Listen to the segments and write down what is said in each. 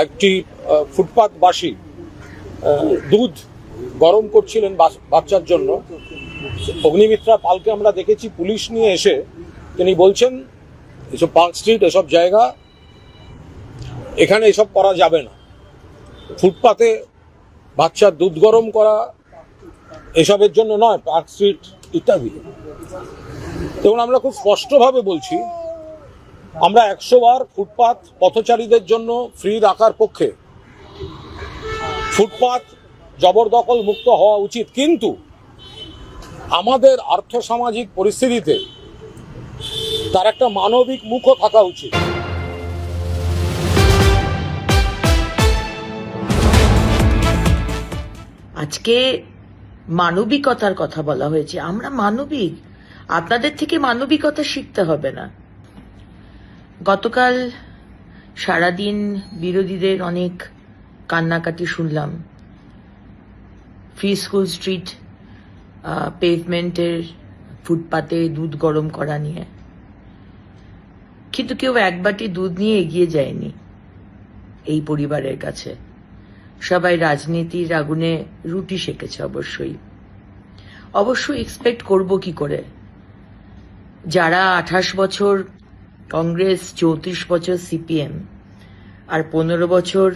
একটি ফুটপাতবাসী দুধ গরম করছিলেন বাচ্চার জন্য। অগ্নিমিত্রা পালকে আমরা দেখেছি পুলিশ নিয়ে এসে তিনি বলছেন এসব পার্ক স্ট্রিট এসব জায়গা এখানে এসব করা যাবে না, ফুটপাতে বাচ্চার দুধ গরম করা এসবের জন্য নয়, পার্ক স্ট্রিট ইত্যাদি। এবং আমরা খুব স্পষ্টভাবে বলছি আমরা 100 বার ফুটপাত পথচারীদের জন্য ফ্রি রাখার পক্ষে। ফুটপাত জবরদখল মুক্ত হওয়া উচিত, কিন্তু আমাদের আর্থসামাজিক পরিস্থিতিতে তার একটা মানবিক মুখও থাকা উচিত। আজকে মানবিকতার কথা বলা হয়েছে। আমরা মানবিক, আপনাদের থেকে মানবিকতা শিখতে হবে না। গতকাল সারাদিন বিরোধীদের অনেক কান্নাকাটি শুনলাম ফ্রি স্কুল স্ট্রিট পেভমেন্টের ফুটপাতে দুধ গরম করা নিয়ে, কিন্তু কেউ এক বাটি দুধ নিয়ে এগিয়ে যায়নি এই পরিবারের কাছে। সবাই রাজনীতির আগুনে রুটি সেকেছে। অবশ্যই এক্সপেক্ট করব কি করে, যারা 28 বছর কংগ্রেস, 34 বছর সিপিএম আর 15 বছর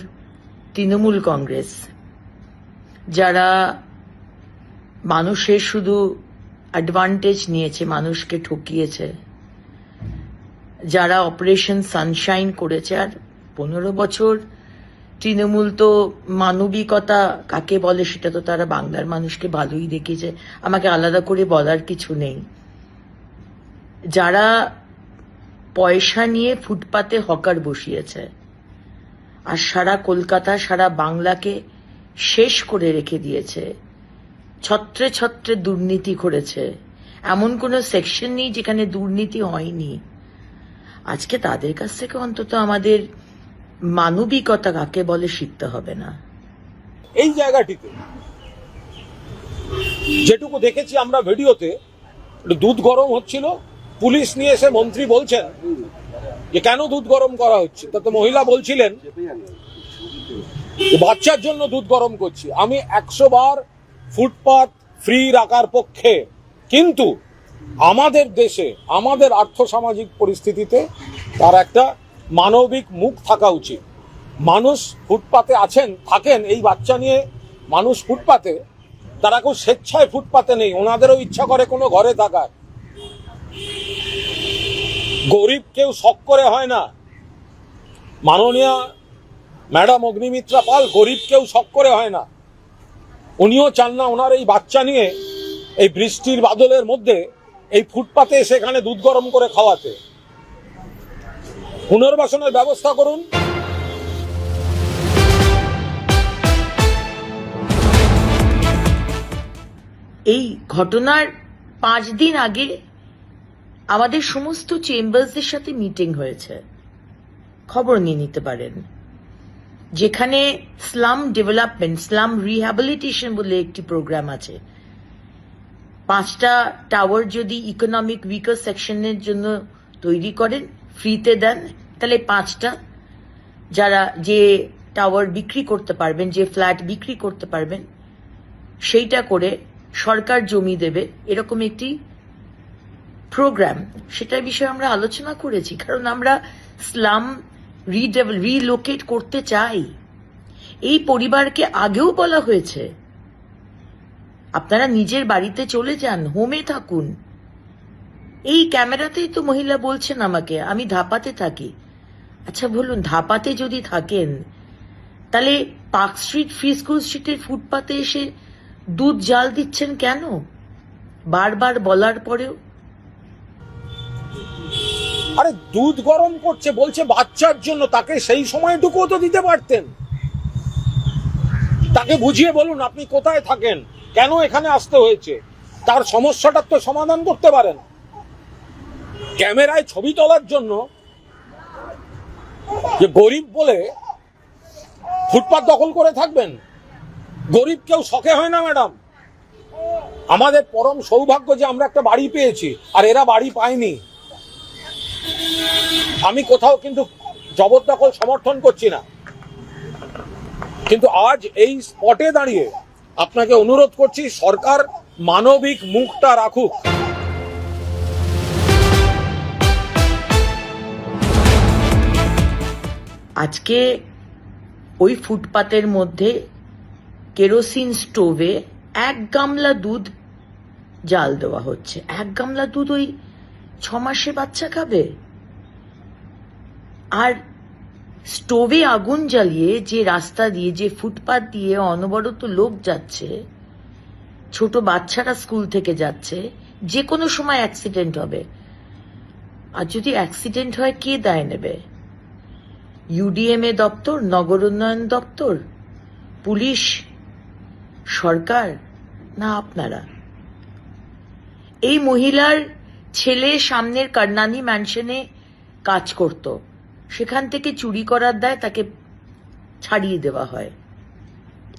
তৃণমূল কংগ্রেস, যারা মানুষের শুধু অ্যাডভান্টেজ নিয়েছে, মানুষকে ঠকিয়েছে, যারা অপারেশন সানশাইন করেছে, আর 15 বছর তৃণমূল তো মানবিকতা কাকে বলে সেটা তো তারা বাংলার মানুষকে ভালোই দেখিয়েছে, আমাকে আলাদা করে বলার কিছু নেই। যারা পয়সা নিয়ে ফুটপাতে হকার বসিয়েছে আর সারা কলকাতা, সারা বাংলাকে শেষ করে রেখে দিয়েছে, ছত্রে ছত্রে দুর্নীতি করেছে, এমন কোনো সেকশন নেই যেখানে দুর্নীতি হয়নি। আজকে তাদের কাছ থেকে অন্তত আমাদের মানবিকতা কাকে বলে শিখতে হবে না। এই জায়গাটিতে যেটুকু দেখেছি আমরা ভিডিওতে, দুধ গরম হচ্ছিল, পুলিশ নিয়ে এসে মন্ত্রী বলছেন যে কেন দুধ গরম করা হচ্ছে, তাতে মহিলা বলছিলেন বাচ্চার জন্য দুধ গরম করছি। আমি 100 বার ফুটপাত ফ্রি রাখার পক্ষে, কিন্তু আমাদের দেশে আমাদের আর্থসামাজিক পরিস্থিতিতে তার একটা মানবিক মুখ থাকা উচিত। মানুষ ফুটপাতে থাকেন এই বাচ্চা নিয়ে, মানুষ ফুটপাতে, তারা কেউ স্বেচ্ছায় ফুটপাতে নেই, ওনাদেরও ইচ্ছা করে কোনো ঘরে থাকার। গরিব কেউ শখ করে হয় না। মাননীয় ম্যাডাম অগ্নিমিত্রা পাল গরিব কেউ শখ করে হয় না। উনিও চান না ওনার এই বাচ্চা নিয়ে এই বৃষ্টির বাদলের মধ্যে এই ফুটপাতে সেখানে দুধ গরম করে খাওয়াতে। পুনর্বাসনের ব্যবস্থা করুন। এই ঘটনার 5 দিন আগে আমাদের সমস্ত চেম্বার্সের সাথে মিটিং হয়েছে, খবর নিয়ে নিতে পারেন, যেখানে স্লাম ডেভেলপমেন্ট, স্লাম রিহ্যাবিলিটেশন বলে একটি প্রোগ্রাম আছে। 5টা টাওয়ার যদি ইকোনমিক উইকার সেকশনের জন্য তৈরি করেন, ফ্রিতে দেন, তাহলে 5টা যারা যে টাওয়ার বিক্রি করতে পারবেন, যে ফ্ল্যাট বিক্রি করতে পারবেন, সেইটা করে সরকার জমি দেবে, এরকম একটি প্রোগ্রাম, সেটার বিষয়ে আমরা আলোচনা করেছি। কারণ আমরা স্লাম রিলোকেট করতে চাই। এই পরিবারকে আগেও বলা হয়েছে আপনারা নিজের বাড়িতে চলে যান, হোমে থাকুন। এই ক্যামেরাতেই তো মহিলা বলছেন আমাকে আমি ধাপাতে থাকি। আচ্ছা বলুন, ধাপাতে যদি থাকেন তাহলে পার্ক স্ট্রিট, ফ্রি স্কুল স্ট্রিটের ফুটপাতে এসে দুধ জাল দিচ্ছেন কেন? বারবার বলার পরেও। আরে দুধ গরম করছে বলছে বাচ্চার জন্য, তাকে সেই সময়টুকুও তো দিতে পারতেন। তাকে বুঝিয়ে বলুন আপনি কোথায় থাকেন, কেন এখানে আসতে হয়েছে, তার সমস্যাটার তো সমাধান করতে পারেন। ক্যামেরায় ছবি তোলার জন্য যে গরিব বলে ফুটপাত দখল করে থাকবেন, গরিব কেউ শখে হয় না ম্যাডাম। আমাদের পরম সৌভাগ্য যে আমরা একটা বাড়ি পেয়েছি, আর এরা বাড়ি পায়নি। আমি কোথাও কিন্তু জবরদখল সমর্থন করছি না, কিন্তু আজ এই স্পটে দাঁড়িয়ে আপনাকে অনুরোধ করছি, সরকার মানবিক মুখটা রাখুক। আজকে ওই ফুটপাতের মধ্যে কেরোসিন স্টোভে 1 গামলা দুধ জাল দেওয়া হচ্ছে। 1 গামলা দুধ ওই 6 মাসের বাচ্চা খাবে? আর স্টোভে আগুন জ্বালিয়ে যে রাস্তা দিয়ে, যে ফুটপাত দিয়ে অনবরত লোক যাচ্ছে, ছোট বাচ্চারা স্কুল থেকে যাচ্ছে, যে কোনো সময় অ্যাক্সিডেন্ট হবে। আর যদি অ্যাক্সিডেন্ট হয়, কে দায় নেবে? ইউডিএমএ দপ্তর, নগর উন্নয়ন দপ্তর, পুলিশ, সরকার, না আপনারা? এই মহিলার ছেলে সামনের কর্ণানী ম্যানশনে কাজ করত, সেখান থেকে চুরি করার দায় তাকে ছাড়িয়ে দেওয়া হয়।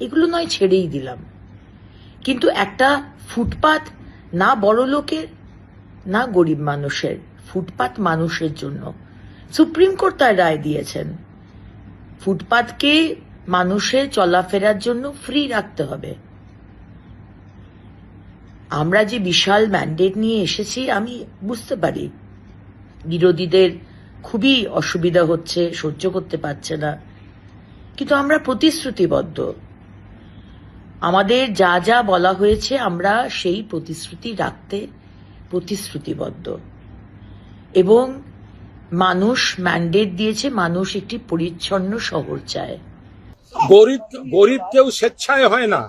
এগুলো নয় ছেড়েই দিলাম, কিন্তু একটা ফুটপাত না বড় লোকের না গরিব মানুষের, ফুটপাত মানুষের জন্য। সুপ্রিম কোর্ট তার রায় দিয়েছেন, ফুটপাতকে মানুষের চলাফেরার জন্য ফ্রি রাখতে হবে। আমরা যে বিশাল ম্যান্ডেট নিয়ে এসেছি, আমি বুঝতে পারি বিরোধীদের খুবই অসুবিধা হচ্ছে, সহ্য করতে পারছে না, কিন্তু আমরা প্রতিশ্রুতিবদ্ধ। আমাদের যা যা বলা হয়েছে আমরা সেই প্রতিশ্রুতি রাখতে প্রতিশ্রুতিবদ্ধ। এবং মানুষ ম্যান্ডেট দিয়েছে, মানুষ একটি পরিচ্ছন্ন শহর চায়। গরিব কেউ স্বেচ্ছায় হয় না,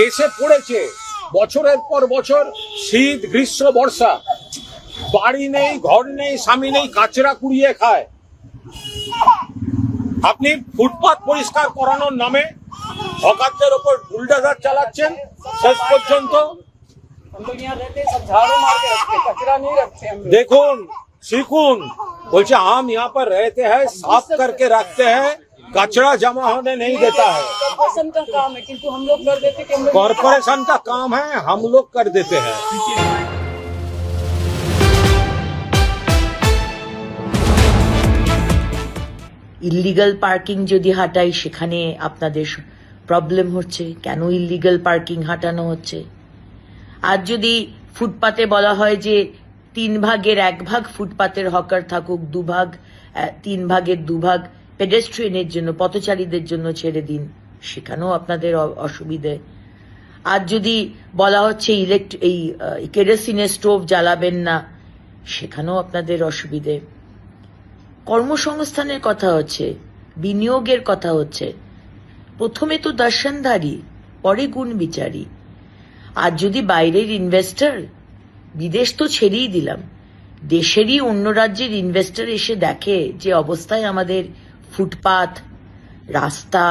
এসে পড়েছে বছরের পর বছর, শীত গ্রীষ্ম বর্ষা, বাড়ি নেই, ঘর নেই, স্বামী নেই, কাচরা কুড়িয়ে খায়। আপনি ফুটপাত পরিষ্কার করানোর নামে হকারদের ওপর বুলডোজার চালাচ্ছেন। শেষ পর্যন্ত দেখুন, শিখুন, বলছে हम यहाँ पर रहते हैं, साफ करके रखते हैं, कचरा जमा होने नहीं देता है। कॉर्पोरेशन का काम है, किंतु हम लोग कर देते कि हम लोग कॉर्पोरेशन का काम है, हम लोग कर देते हैं। ইল্লিগাল পার্কিং যদি হাঁটাই, সেখানে আপনাদের প্রবলেম হচ্ছে। কেন ইল্লিগাল পার্কিং হাঁটানো হচ্ছে? আর যদি ফুটপাতে বলা হয় যে 3 ভাগের 1 ভাগ ফুটপাতের হকার থাকুক, 3 ভাগের 2 ভাগ পেডেস্ট্রিয়ানের জন্য, পথচারীদের জন্য ছেড়ে দিন, সেখানেও আপনাদের অসুবিধে। আর যদি বলা হচ্ছে এই কেরোসিনের স্টোভ জ্বালাবেন না, সেখানেও আপনাদের অসুবিধে। কর্মসংস্থানের কথা হচ্ছে, বিনিয়োগের কথা হচ্ছে। প্রথমে তো দর্শনধারী, পরে গুণ বিচারী। আর যদি বাইরের ইনভেস্টর, বিদেশ তো ছেড়েই দিলাম, দেশেরই অন্য রাজ্যের ইনভেস্টর এসে দেখে যে অবস্থায় আমাদের ফুটপাত, রাস্তা,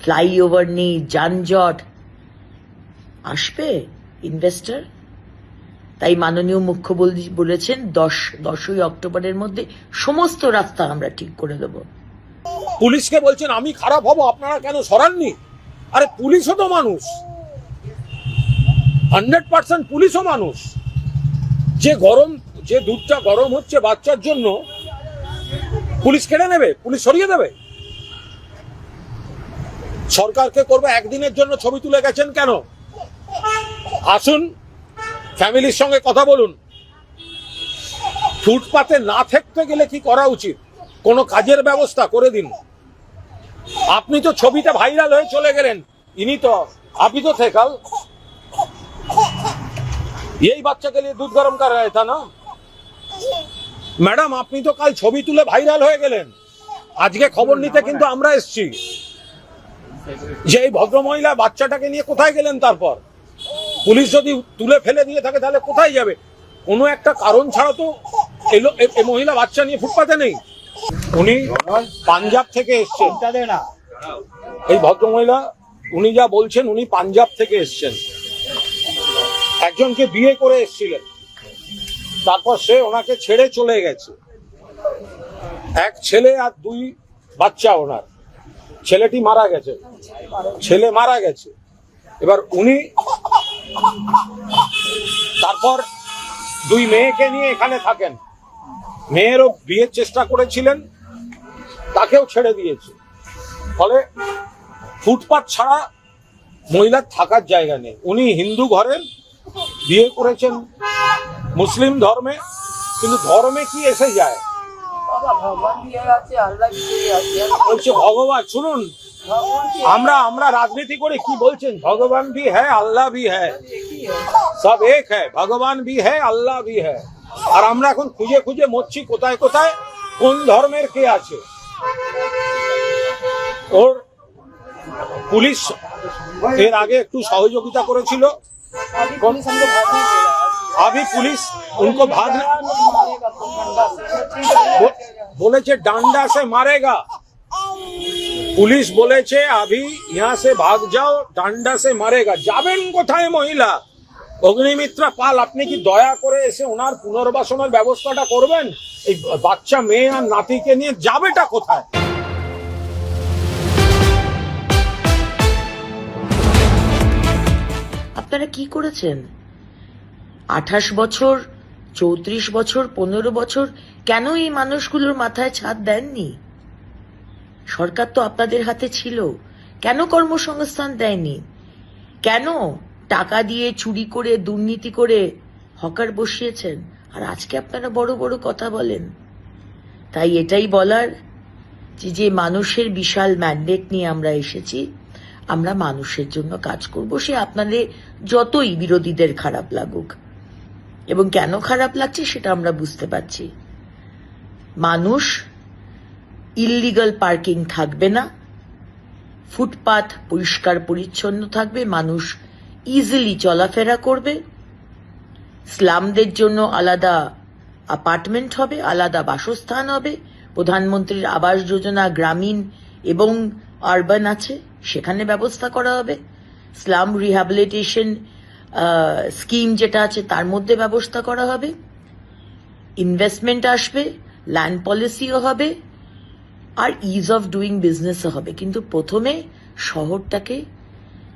ফ্লাইওভার নেই, যানজট, আসবে ইনভেস্টর? তাই মাননীয় মুখ্যমন্ত্রী বলেছেন 10ই অক্টোবরের মধ্যে সমস্ত রাস্তা আমরা ঠিক করে দেব। পুলিশকে বলছেন আমি খারাপ হব, আপনারা কেন সরাননি? আরে পুলিশও তো মানুষ, 100% পুলিশও মানুষ। যে দুধটা গরম হচ্ছে বাচ্চার জন্য, পুলিশ কেড়ে নেবে? পুলিশ সরিয়ে দেবে? সরকারকে করবে একদিনের জন্য ছবি তুলে গেছেন কেন? আসুন, ফ্যামিলির সঙ্গে কথা বলুন। ফুটপাতে না থাকতে গেলে কি করা উচিত? কোনো কাজের ব্যবস্থা করে দিন। আপনি তো ছবিটা ভাইরাল হয়ে চলে গেলেন, आप ही तो थे कल, यही बच्चा के लिए दूध गर्म कर रहा था ना ম্যাডাম? আপনি তো কাল ছবি তুলে ভাইরাল হয়ে গেলেন, আজকে খবর নিতে কিন্তু আমরা এসেছি যে এই ভদ্রমহিলা বাচ্চাটাকে নিয়ে কোথায় গেলেন। তারপর পুলিশ যদি তুলে ফেলে দিয়ে থাকে তাহলে কোথায় যাবে? কোনো একটা কারণ ছাড়া তো এই মহিলা বাচ্চা নিয়ে ফুটপাতে নেই। উনি পাঞ্জাব থেকে এসছেন, এই ভদ্রমহিলা, উনি যা বলছেন উনি পাঞ্জাব থেকে এসছেন, একজনকে বিয়ে করে এসেছিলেন, তারপর সে ওনাকে ছেড়ে চলে গেছে। এক ছেলে আর 2 বাচ্চা ওনার, ছেলেটি মারা গেছে, ছেলে মারা গেছে। এবার উনি তারপর 2 মেয়েকে নিয়ে এখানে থাকেন। মেয়েরও বিয়ের চেষ্টা করেছিলেন, তাকেও ছেড়ে দিয়েছে। ফলে ফুটপাত ছাড়া মহিলার থাকার জায়গা নেই। উনি হিন্দু ঘরের, বিয়ে করেছেন মুসলিম ধর্মে, কিন্তু ধর্মে কি এসে যায়? বাবা ভগবান দিয়ে আছে, আল্লাহ দিয়ে আছে। বলছে ভগবান, শুনুন ভগবান কি আমরা রাজনীতি করে কি বলছেন? ভগবান ভি হ্যায়, আল্লাহ ভি হ্যায়, একই है। সব এক হ্যায়, ভগবান ভি হ্যায়, আল্লাহ ভি হ্যায়। আর আমরা এখন খুঁজে খুঁজে মরছি কোথায় কোথায় কোন ধর্মের কে আছে। ওর পুলিশ এর আগে একটু সহযোগিতা করেছিল, अभी पुलिस हमको भागने दे रहा है। अभी पुलिस उनको भाग मारेगा तो ठंडा से। বলেছে ডান্ডা সে মারেগা। পুলিশ বলেছে আভি ইহা সে ভাগ যাও, ডান্ডা সে মারেগা। যাবেন কোথায় মহিলা? অগ্নিমিত্রা পাল, আপনি কি দয়া করে এসে ওনার পুনর্বাসনের ব্যবস্থাটা করবেন? এই বাচ্চা মেয়ে আর নাতিকে নিয়ে যাবেটা কোথায়? আপনারা কি করেছেন? 28 বছর, 34 বছর, 15 বছর কেন এই মানুষগুলোর মাথায় ছাদ দেননি? সরকার তো আপনাদের হাতে ছিল, কেন কর্মসংস্থান দেয়নি? কেন টাকা দিয়ে চুরি করে দুর্নীতি করে হকার বসিয়েছেন? আর আজকে আপনারা বড় বড় কথা বলেন। তাই এটাই বলার যে মানুষের বিশাল ম্যান্ডেট নিয়ে আমরা এসেছি, আমরা মানুষের জন্য কাজ করব, সে আপনাদের যতই বিরোধীদের খারাপ লাগুক। এবং কেন খারাপ লাগছে সেটা আমরা বুঝতে পারছি। মানুষ ইললিগাল পার্কিং থাকবে না, ফুটপাত পরিষ্কার পরিচ্ছন্ন থাকবে, মানুষ ইজিলি চলাফেরা করবে, স্লামদের জন্য আলাদা অ্যাপার্টমেন্ট হবে, আলাদা বাসস্থান হবে, প্রধানমন্ত্রীর আবাস যোজনা গ্রামীণ এবং আরবান আছে, সেখানে ব্যবস্থা করা হবে, স্লাম রিহ্যাবিলিটেশন স্কিম যেটা আছে তার মধ্যে ব্যবস্থা করা হবে, ইনভেস্টমেন্ট আসবে, ল্যান্ড পলিসিও হবে, আর ইজ অফ ডুইং বিজনেসও হবে। কিন্তু প্রথমে শহরটাকে,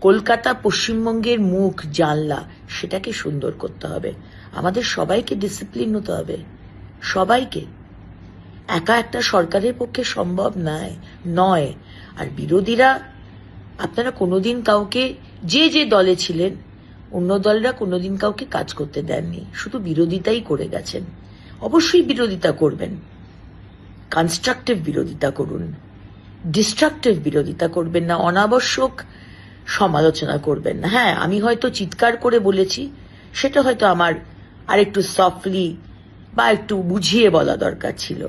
কলকাতা পশ্চিমবঙ্গের মুখ জানলা, সেটাকে সুন্দর করতে হবে। আমাদের সবাইকে ডিসিপ্লিন হতে হবে, সবাইকে। একা একটা সরকারের পক্ষে সম্ভব নয়। আর বিরোধীরা, আপনারা কোনোদিন কাউকে, যে দলে ছিলেন, অন্য দলরা কোনোদিন কাউকে কাজ করতে দেননি, শুধু বিরোধিতাই করে গেছেন। অবশ্যই বিরোধিতা করবেন, কনস্ট্রাকটিভ বিরোধিতা করুন, ডিস্ট্রাকটিভ বিরোধিতা করবেন না, অনাবশ্যক সমালোচনা করবেন না। হ্যাঁ, আমি হয়তো চিৎকার করে বলেছি, সেটা হয়তো আমার আরেকটু সফটলি বা একটু বুঝিয়ে বলা দরকার ছিল।